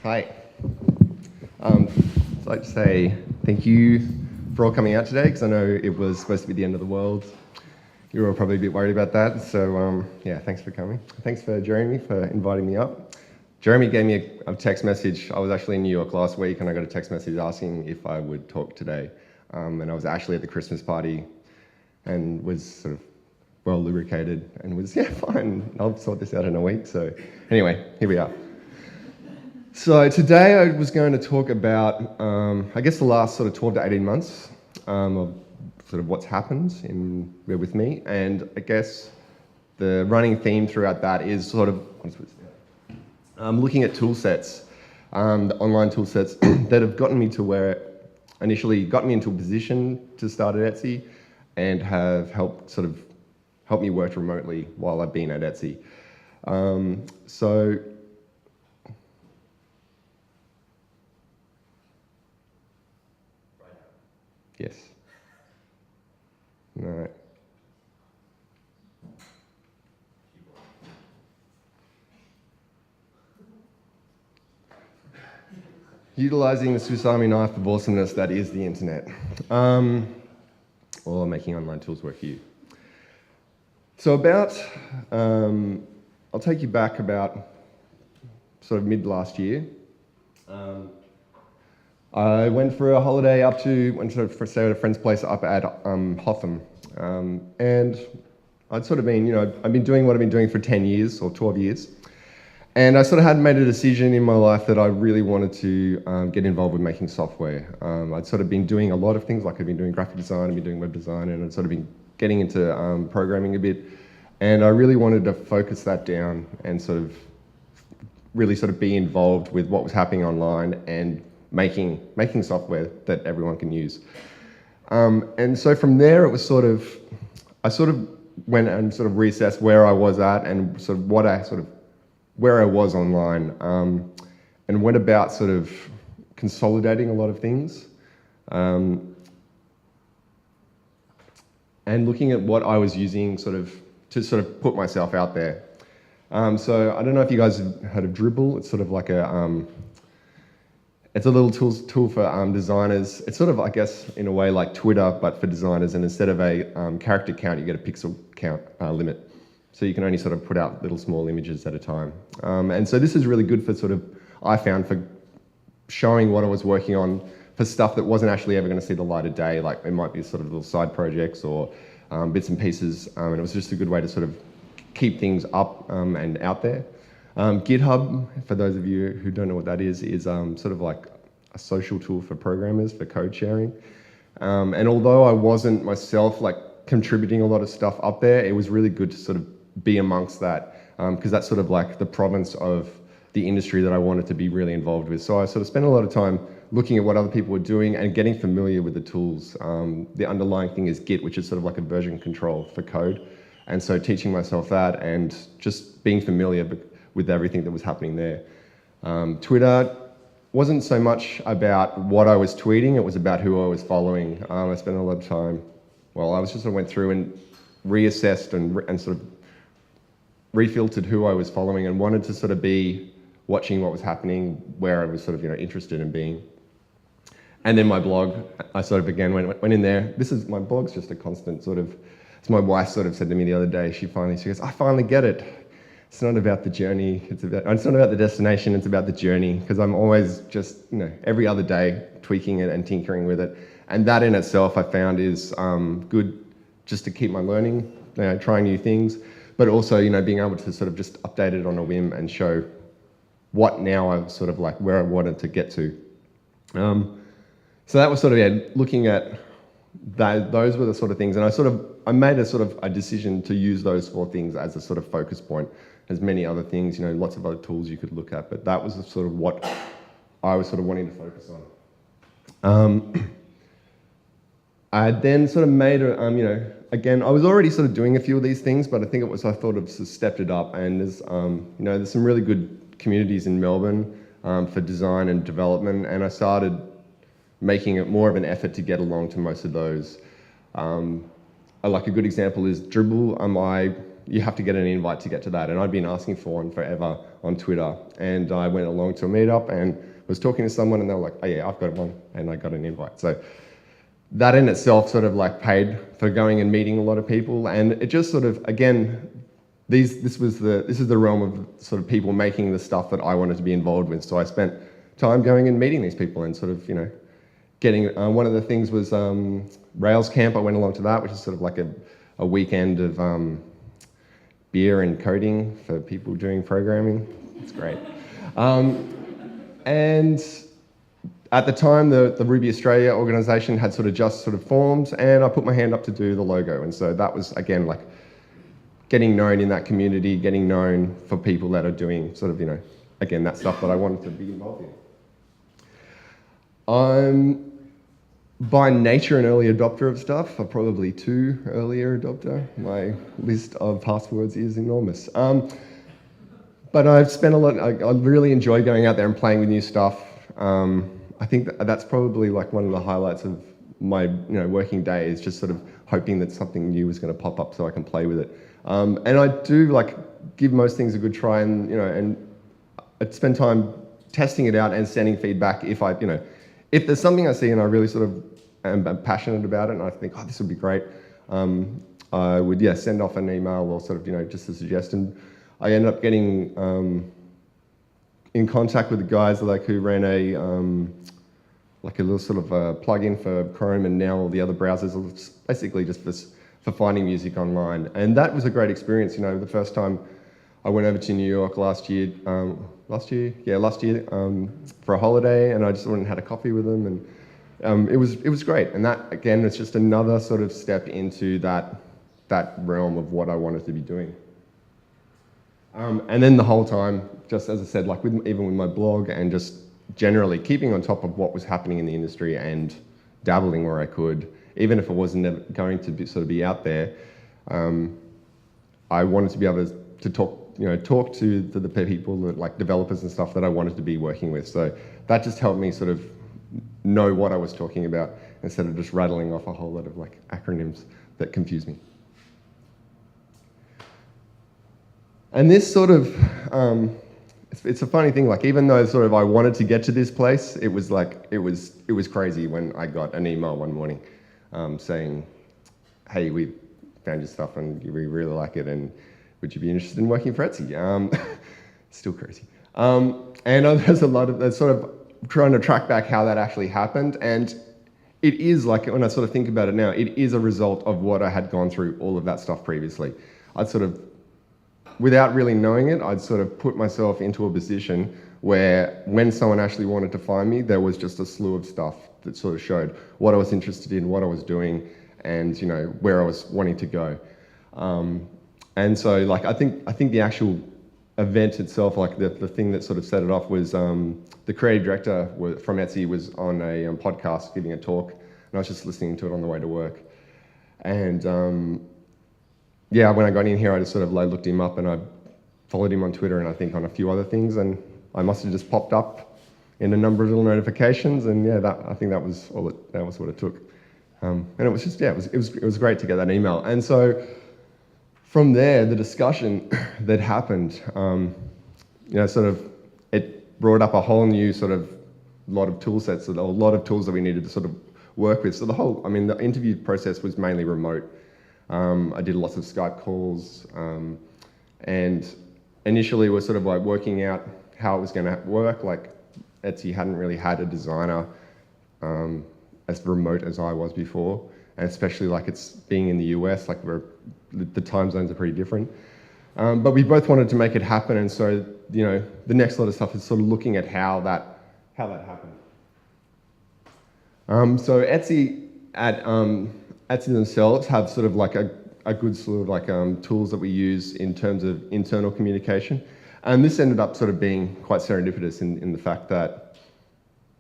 Hi. I'd like to say thank you for all coming out today, because I know it was supposed to be the end of the world. You were all probably a bit worried about that, so yeah, thanks for coming. Thanks for Jeremy for inviting me up. Jeremy gave me a text message. I was actually in New York last week, and I got a text message asking if I would talk today. And I was actually at the Christmas party and was sort of well lubricated and was, yeah, fine, I'll sort this out in a week. So anyway, here we are. So today I was going to talk about, I guess, the last sort of 12 to 18 months of sort of what's happened with me, and I guess the running theme throughout that is sort of looking at tool sets, the online tool sets that have gotten me to where initially got me into a position to start at Etsy and have helped me work remotely while I've been at Etsy. Yes. No. Utilizing the Swiss Army knife of awesomeness that is the internet, or making online tools work for you. So I'll take you back about sort of mid last year. I went for a holiday went to stay at a friend's place up at Hotham. And I'd sort of been, I've been doing what I've been doing for 10 years or 12 years. And I sort of had made a decision in my life that I really wanted to get involved with making software. I'd sort of been doing a lot of things, like I'd been doing graphic design, I'd been doing web design, and I'd sort of been getting into programming a bit. And I really wanted to focus that down and really be involved with what was happening online and making software that everyone can use. And so from there, it was I went and reassessed where I was at and where I was online, and went about consolidating a lot of things, and looking at what I was using to put myself out there. So I don't know if you guys have heard of Dribble. It's like it's a little tool for designers. It's I guess, in a way like Twitter, but for designers. And instead of a character count, you get a pixel count limit. So you can only put out little small images at a time. And so this is really good for I found for showing what I was working on for stuff that wasn't actually ever going to see the light of day. Like it might be little side projects or bits and pieces. And it was just a good way to keep things up and out there. GitHub, for those of you who don't know what that is like a social tool for programmers for code sharing. And although I wasn't myself contributing a lot of stuff up there, it was really good to be amongst that, because that's like the province of the industry that I wanted to be really involved with. So I spent a lot of time looking at what other people were doing and getting familiar with the tools. The underlying thing is Git, which is like a version control for code. And so teaching myself that and just being familiar with everything that was happening there. Twitter wasn't so much about what I was tweeting, it was about who I was following. I spent a lot of time, I was went through and reassessed and refiltered who I was following and wanted to be watching what was happening, where I was interested in being. And then my blog, I again went in there. My blog's just a constant as my wife said to me the other day, she goes, I finally get it. It's not about the journey, it's not about the destination, it's about the journey, because I'm always just, every other day tweaking it and tinkering with it. And that in itself I found is good just to keep my learning, trying new things, but also, being able to just update it on a whim and show what now I'm where I wanted to get to. So that was sort of, yeah, looking at that, those were the sort of things, and I made a decision to use those 4 things as a sort of focus point. There's many other things, lots of other tools you could look at, but that was sort of what I was sort of wanting to focus on. I then sort of made again, I was already sort of doing a few of these things, but I think I thought of sort of stepped it up, and there's some really good communities in Melbourne for design and development, and I started making it more of an effort to get along to most of those. Like a good example is Dribble. You have to get an invite to get to that, and I'd been asking for one forever on Twitter, and I went along to a meetup and was talking to someone, and they were like, oh yeah, I've got one, and I got an invite. So that in itself sort of like paid for going and meeting a lot of people, and it just sort of, again, this is the realm of sort of people making the stuff that I wanted to be involved with. So I spent time going and meeting these people and sort of, getting, one of the things was Rails Camp. I went along to that, which is sort of like a weekend of beer and coding for people doing programming. It's great. And at the time, the Ruby Australia organisation had just formed, and I put my hand up to do the logo. And so that was, again, like getting known in that community, getting known for people that are doing again, that stuff that I wanted to be involved in. I'm by nature an early adopter of stuff. I'm probably too earlier adopter. My list of passwords is enormous. But I've spent a lot, I really enjoy going out there and playing with new stuff. I think that's probably like one of the highlights of my working day, is just sort of hoping that something new is going to pop up so I can play with it. And I do give most things a good try, and and I'd spend time testing it out and sending feedback if there's something I see and I really sort of am passionate about it and I think, oh, this would be great, I would, send off an email or sort of, just a suggestion. I ended up getting in contact with the guys who ran a little sort of a plugin for Chrome and now all the other browsers, basically just for finding music online. And that was a great experience. The first time I went over to New York last year for a holiday, and I just went and had a coffee with them, and it was great. And that, again, is just another sort of step into that realm of what I wanted to be doing. And then the whole time, just as I said, even with my blog and just generally keeping on top of what was happening in the industry and dabbling where I could, even if it wasn't going to be out there, I wanted to be able to talk to the people that developers and stuff that I wanted to be working with. So that just helped me sort of know what I was talking about instead of just rattling off a whole lot of acronyms that confuse me. And this sort of, it's a funny thing, even though sort of I wanted to get to this place, it was crazy when I got an email one morning saying, hey, we found your stuff and we really like it, and would you be interested in working for Etsy? Still crazy. And there's sort of trying to track back how that actually happened, and it is when I sort of think about it now, it is a result of what I had gone through, all of that stuff previously. I'd sort of, without really knowing it, I'd sort of put myself into a position where when someone actually wanted to find me, there was just a slew of stuff that sort of showed what I was interested in, what I was doing, and where I was wanting to go. And so I think the actual event itself, the thing that sort of set it off was the creative director from Etsy was on a podcast giving a talk, and I was just listening to it on the way to work. And when I got in here, I just sort of looked him up and I followed him on Twitter and I think on a few other things, and I must have just popped up in a number of little notifications, and I think that was what it took. And it was just, it was great to get that email. And so from there, the discussion that happened, sort of, it brought up a whole new sort of lot of tool sets, a lot of tools that we needed to sort of work with. So the interview process was mainly remote. I did lots of Skype calls, and initially we're sort of working out how it was going to work. Etsy hadn't really had a designer as remote as I was before, and especially it's being in the US, the time zones are pretty different. But we both wanted to make it happen, and so the next lot of stuff is sort of looking at how that happened. So Etsy themselves have sort of like a good sort of like tools that we use in terms of internal communication. And this ended up sort of being quite serendipitous in the fact that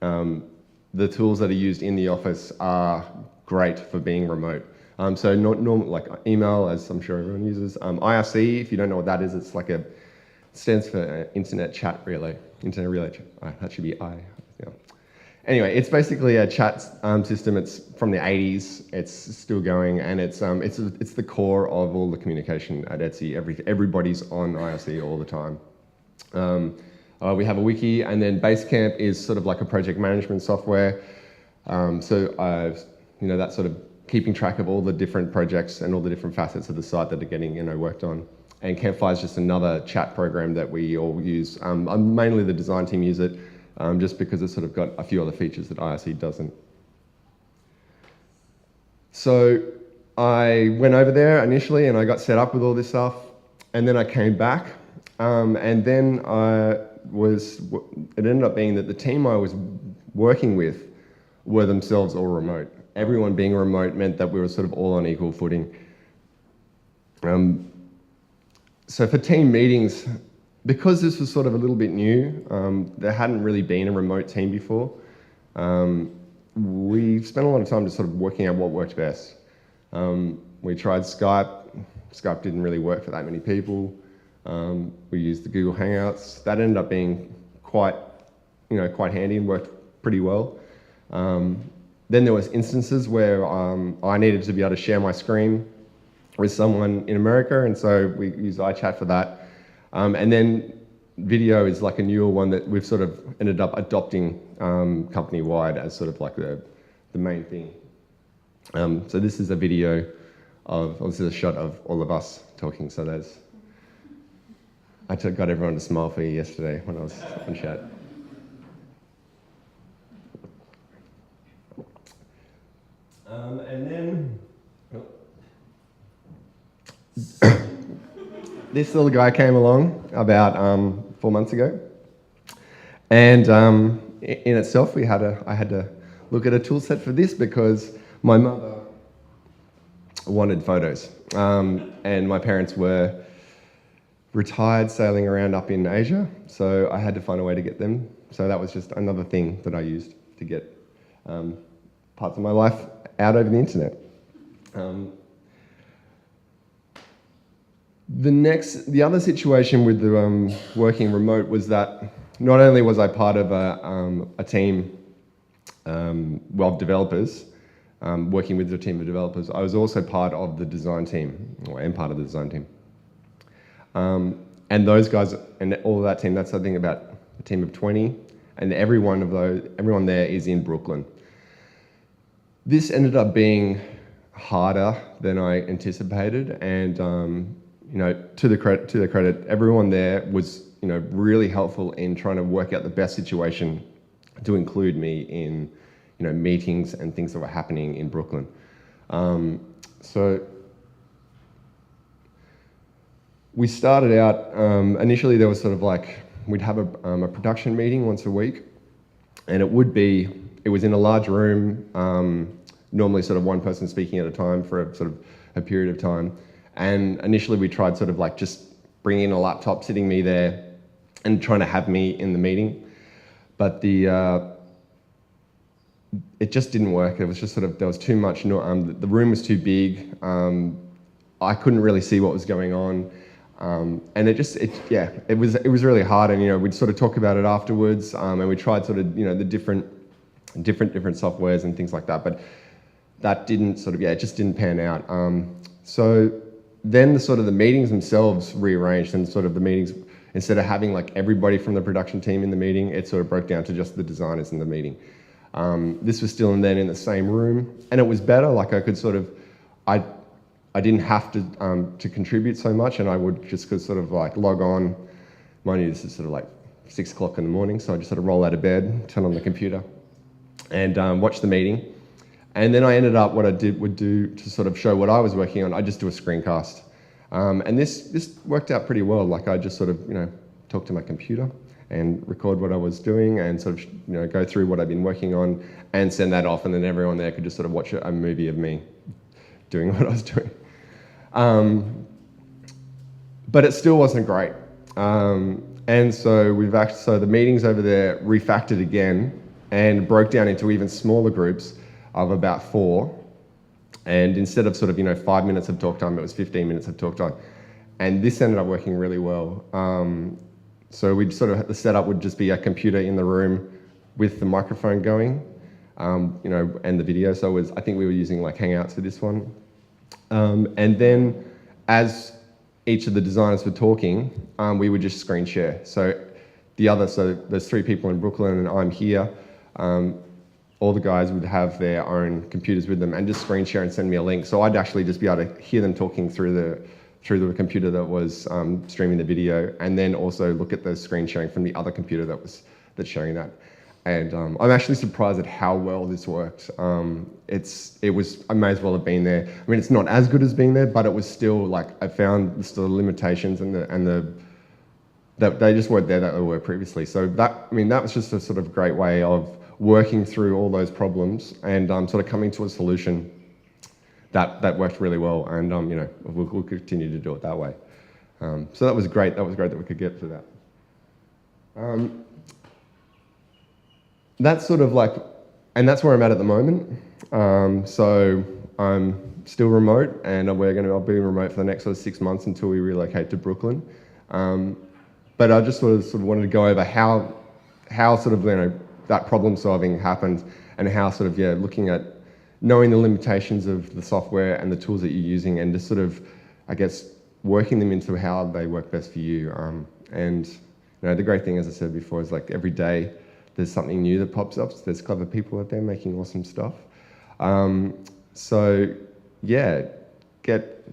the tools that are used in the office are great for being remote. So not normal, like email, as I'm sure everyone uses. IRC, if you don't know what that is, it's like stands for Internet Chat Relay. Internet Relay Chat. That should be I. Yeah. Anyway, it's basically a chat system. It's from the 80s. It's still going, and it's the core of all the communication at Etsy. Everybody's on IRC all the time. We have a wiki, and then Basecamp is sort of like a project management software. That's sort of keeping track of all the different projects and all the different facets of the site that are getting worked on. And Campfire is just another chat program that we all use. Mainly the design team use it, just because it's sort of got a few other features that IRC doesn't. So I went over there initially and I got set up with all this stuff, and then I came back, and then it ended up being that the team I was working with were themselves all remote. Everyone being remote meant that we were sort of all on equal footing. So for team meetings, because this was sort of a little bit new, there hadn't really been a remote team before, we spent a lot of time just sort of working out what worked best. We tried Skype. Skype didn't really work for that many people. We used the Google Hangouts. That ended up being quite handy and worked pretty well. Then there was instances where I needed to be able to share my screen with someone in America, and so we used iChat for that. And then video is like a newer one that we've sort of ended up adopting company-wide as sort of like the main thing. So this is a video this is a shot of all of us talking. So I got everyone to smile for you yesterday when I was on chat. And then this little guy came along about 4 months ago, and in itself, I had to look at a tool set for this because my mother wanted photos, and my parents were retired sailing around up in Asia, so I had to find a way to get them. So that was just another thing that I used to get parts of my life out over the internet. The other situation with the working remote was that not only was I part of a team of developers, working with a team of developers, I was also part of the design team, or am part of the design team. And those guys and all of that team, that's I think about a team of 20, and everyone there is in Brooklyn. This ended up being harder than I anticipated, and to their credit, everyone there was really helpful in trying to work out the best situation to include me in meetings and things that were happening in Brooklyn. So we started out, initially there was sort of like, we'd have a production meeting once a week, and it was in a large room, normally sort of one person speaking at a time for a period of time. And initially we tried sort of like just bringing in a laptop, sitting me there and trying to have me in the meeting. But it just didn't work. It was just sort of, there was too much, the room was too big. I couldn't really see what was going on. And it was really hard. And, we'd sort of talk about it afterwards. And we tried sort of, the different softwares and things like that. But that didn't it just didn't pan out. So then the meetings themselves rearranged, and sort of the meetings, instead of having like everybody from the production team in the meeting, it sort of broke down to just the designers in the meeting. This was still then in the same room, and it was better. Like I could I didn't have to contribute so much, and I would just sort of like log on. Mind you, this is sort of like 6 o'clock in the morning, so I just sort of roll out of bed, turn on the computer, and watch the meeting. And then I ended up, what I would do to sort of show what I was working on, I just do a screencast. And this worked out pretty well. Like I just sort of, talk to my computer and record what I was doing and sort of go through what I've been working on and send that off, and then everyone there could just sort of watch a movie of me doing what I was doing. But it still wasn't great. And so so the meetings over there refactored again and broke down into even smaller groups of about 4. And instead of sort of 5 minutes of talk time, it was 15 minutes of talk time. And this ended up working really well. So the setup would just be a computer in the room with the microphone going, and the video. So I think we were using like Hangouts for this one. And then as each of the designers were talking, we would just screen share. So there's 3 people in Brooklyn and I'm here. All the guys would have their own computers with them and just screen share and send me a link. So I'd actually just be able to hear them talking through the computer that was streaming the video, and then also look at the screen sharing from the other computer that's sharing that. And I'm actually surprised at how well this worked. I may as well have been there. I mean, it's not as good as being there, but it was still like, I found the sort of limitations that they just weren't there that they were previously. So that was just a sort of great way of working through all those problems and sort of coming to a solution that worked really well. And we'll continue to do it that way. So that was great. That was great that we could get to that. That's sort of like, and that's where I'm at the moment. So I'm still remote, and I'll be remote for the next sort of 6 months until we relocate to Brooklyn. But I just sort of wanted to go over how sort of that problem solving happened, and how sort of looking at knowing the limitations of the software and the tools that you're using, and just sort of, I guess, working them into how they work best for you. And the great thing, as I said before, is like every day there's something new that pops up. So there's clever people out there making awesome stuff. So yeah, get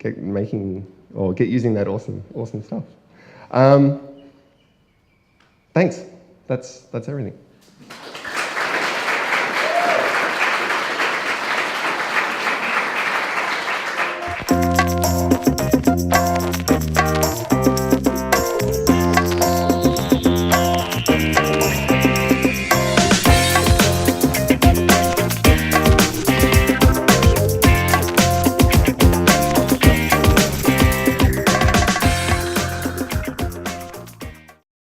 using that awesome stuff. Thanks. That's everything.